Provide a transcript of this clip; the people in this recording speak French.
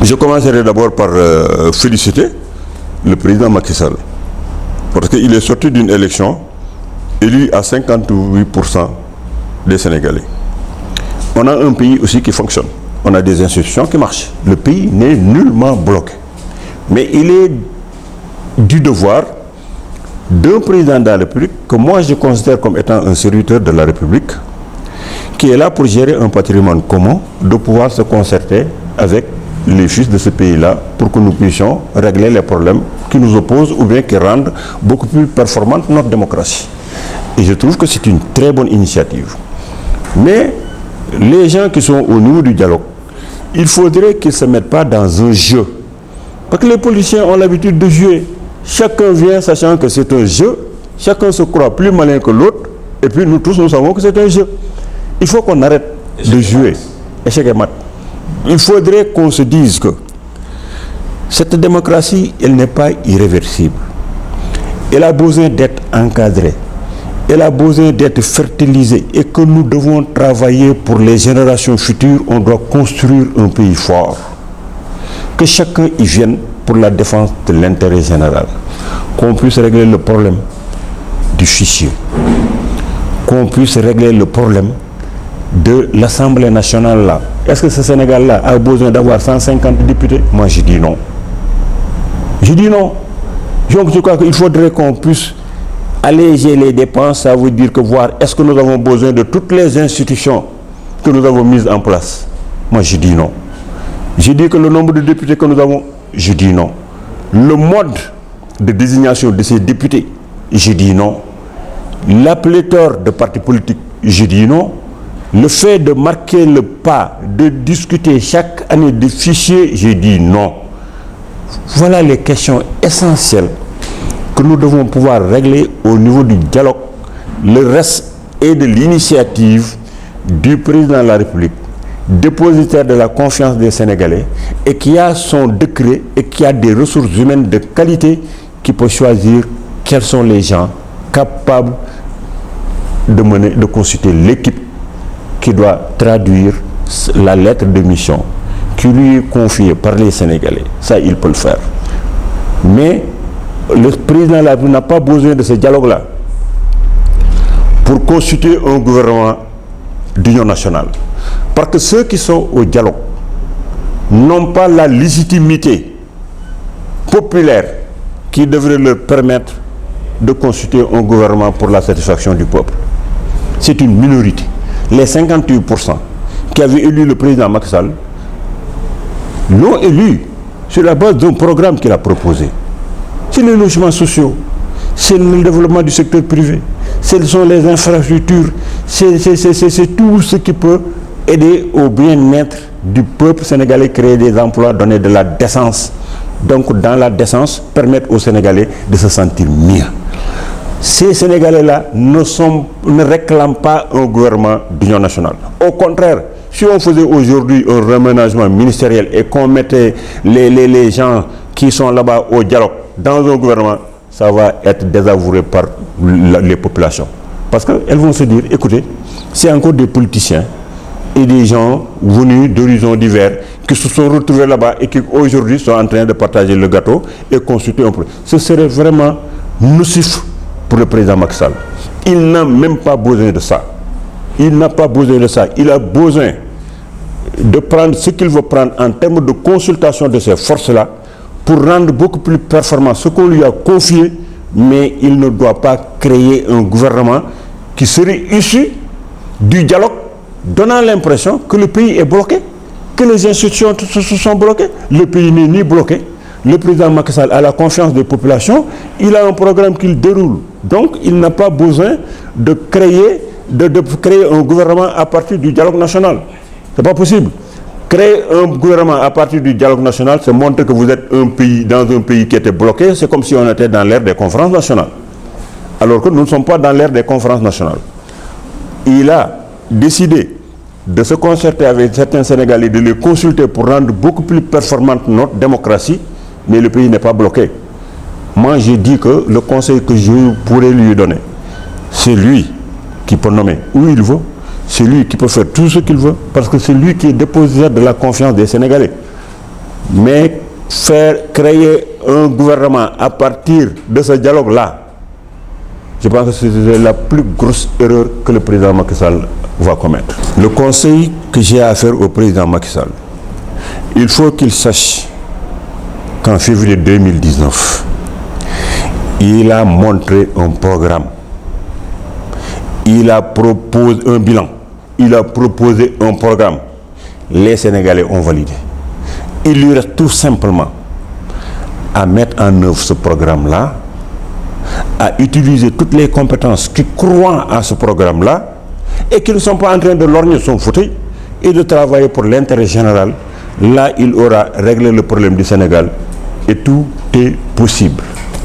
Je commencerai d'abord par féliciter le président Macky Sall. Parce qu'il est sorti d'une élection élu à 58% des Sénégalais. On a un pays aussi qui fonctionne. On a des institutions qui marchent. Le pays n'est nullement bloqué. Mais il est du devoir d'un président de la République, que moi je considère comme étant un serviteur de la République, qui est là pour gérer un patrimoine commun, de pouvoir se concerter avec les fils de ce pays-là pour que nous puissions régler les problèmes qui nous opposent ou bien qui rendent beaucoup plus performante notre démocratie. Et je trouve que c'est une très bonne initiative. Mais les gens qui sont au niveau du dialogue, il faudrait qu'ils ne se mettent pas dans un jeu. Parce que les politiciens ont l'habitude de jouer. Chacun vient sachant que c'est un jeu, chacun se croit plus malin que l'autre, et puis nous tous nous savons que c'est un jeu. Il faut qu'on arrête de jouer. Échec et mat. Il faudrait qu'on se dise que cette démocratie, elle n'est pas irréversible. Elle a besoin d'être encadrée. Elle a besoin d'être fertilisée et que nous devons travailler pour les générations futures. On doit construire un pays fort. Que chacun y vienne pour la défense de l'intérêt général. Qu'on puisse régler le problème du fichier. Qu'on puisse régler le problème de l'Assemblée nationale là. Est-ce que ce Sénégal-là a besoin d'avoir 150 députés? Moi, je dis non. Je dis non. Donc, je crois qu'il faudrait qu'on puisse alléger les dépenses. Ça veut dire que voir est-ce que nous avons besoin de toutes les institutions que nous avons mises en place. Moi, je dis non. Je dis que le nombre de députés que nous avons, je dis non. Le mode de désignation de ces députés, je dis non. La pléthore de partis politiques, je dis non. Le fait de marquer le pas, de discuter chaque année des fichiers, je dis non. Voilà les questions essentielles que nous devons pouvoir régler au niveau du dialogue. Le reste est de l'initiative du président de la République, dépositaire de la confiance des Sénégalais, et qui a son décret et qui a des ressources humaines de qualité, qui peut choisir quels sont les gens capables de constituer l'équipe qui doit traduire la lettre de mission qui lui est confiée par les Sénégalais. Ça, il peut le faire. Mais le président de la République n'a pas besoin de ce dialogue-là pour constituer un gouvernement d'union nationale. Parce que ceux qui sont au dialogue n'ont pas la légitimité populaire qui devrait leur permettre de constituer un gouvernement pour la satisfaction du peuple. C'est une minorité. Les 58% qui avaient élu le président Macky Sall l'ont élu sur la base d'un programme qu'il a proposé. C'est les logements sociaux, c'est le développement du secteur privé, ce sont les infrastructures, c'est tout ce qui peut aider au bien-être du peuple sénégalais, créer des emplois, donner de la décence. Donc dans la décence, permettre aux Sénégalais de se sentir mieux. Ces Sénégalais-là ne réclament pas un gouvernement d'union nationale. Au contraire, si on faisait aujourd'hui un reménagement ministériel et qu'on mettait les gens qui sont là-bas au dialogue dans un gouvernement, ça va être désavoué par les populations. Parce qu'elles vont se dire, écoutez, c'est encore des politiciens et des gens venus d'horizons divers qui se sont retrouvés là-bas et qui aujourd'hui sont en train de partager le gâteau et constituer un projet. Ce serait vraiment nocif pour le président Macky Sall. Il n'a même pas besoin de ça. Il n'a pas besoin de ça. Il a besoin de prendre ce qu'il veut prendre en termes de consultation de ces forces-là pour rendre beaucoup plus performant ce qu'on lui a confié, mais il ne doit pas créer un gouvernement qui serait issu du dialogue, donnant l'impression que le pays est bloqué, que les institutions se sont bloquées. Le pays n'est ni bloqué. Le président Macky Sall a la confiance des populations, il a un programme qu'il déroule. Donc il n'a pas besoin de créer un gouvernement à partir du dialogue national. Ce n'est pas possible. Créer un gouvernement à partir du dialogue national, c'est montrer que vous êtes dans un pays qui était bloqué. C'est comme si on était dans l'ère des conférences nationales. Alors que nous ne sommes pas dans l'ère des conférences nationales. Il a décidé de se concerter avec certains Sénégalais, de les consulter pour rendre beaucoup plus performante notre démocratie, mais le pays n'est pas bloqué. Moi, j'ai dit que le conseil que je pourrais lui donner, c'est lui qui peut nommer où il veut, c'est lui qui peut faire tout ce qu'il veut, parce que c'est lui qui est dépositaire de la confiance des Sénégalais. Mais créer un gouvernement à partir de ce dialogue-là, je pense que c'est la plus grosse erreur que le président Macky Sall va commettre. Le conseil que j'ai à faire au président Macky Sall, il faut qu'il sache qu'en février 2019, il a montré un programme. Il a proposé un bilan. Il a proposé un programme. Les Sénégalais ont validé. Il lui reste tout simplement à mettre en œuvre ce programme-là, à utiliser toutes les compétences qui croient à ce programme-là et qui ne sont pas en train de lorgner son fauteuil et de travailler pour l'intérêt général. Là, il aura réglé le problème du Sénégal et tout est possible.